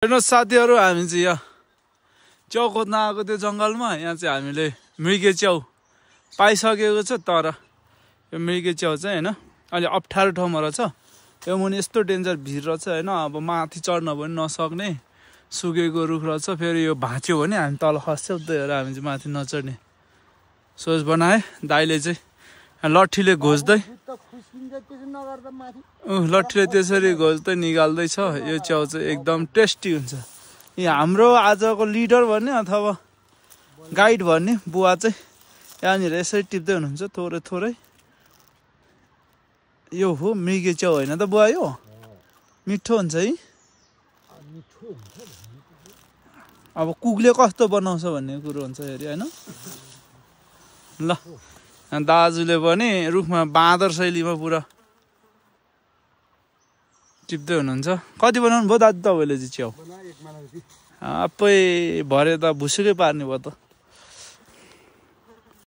हेर्नुहोस् साथीहरू, हामी चाहिँ यहाँ च्याउ खोज्न आएको त्यो जङ्गलमा। यहाँ चाहिँ हामीले मृगे च्याउ पाइसकेको छ। तर यो मृगे च्याउ चाहिँ होइन अलि अप्ठ्यारो ठाउँमा रहेछ। यो मुनि यस्तो डेन्जर भिर रहेछ होइन। अब माथि चढ्न पनि नसक्ने सुकेको रुख रहेछ। फेरि यो भाँच्यो भने हामी तल खस्छौँ, त्यही भएर हामी चाहिँ माथि नचढ्ने सोच बनाए। दाइले चाहिँ लट्ठीले घोच्दै लट्ठीले त्यसरी घोच्दै निकाल्दैछ। यो च्याउ चाहिँ एकदम टेस्टी हुन्छ। यो हाम्रो आजको लिडर भन्ने अथवा गाइड भन्ने बुवा चाहिँ यहाँनिर यसरी टिप्दै हुनुहुन्छ थोरै थोरै। यो हो मृगे च्याउ होइन त बुवा? यो मिठो हुन्छ है। अब कुकले कस्तो बनाउँछ भन्ने कुरो हुन्छ हेरि होइन। ल दाजुले पनि रुखमा बाँदर शैलीमा पुरा टिप्दै हुनुहुन्छ। कति बनाउनु भयो दाजु तपाईँले चाहिँ च्याउ? आप्पै भरे त भुसुकै पार्ने भयो त।